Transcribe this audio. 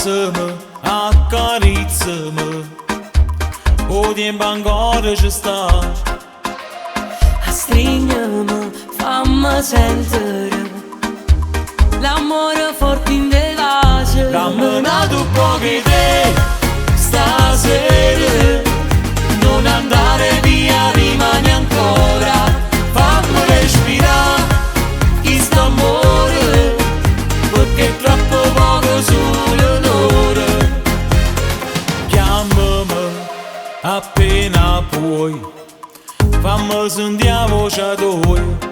Abraça-me, acariza-me, o tempo ancora ci sta. Stringi-me, fammi sentire l'amore forte in te casa. Camminato un po' che te stasera, non andare via, rimani ancora, fammi respirare questo amore, perché è troppo poco solo un'ora. Chiamami appena puoi, fammi sentire la voce tua.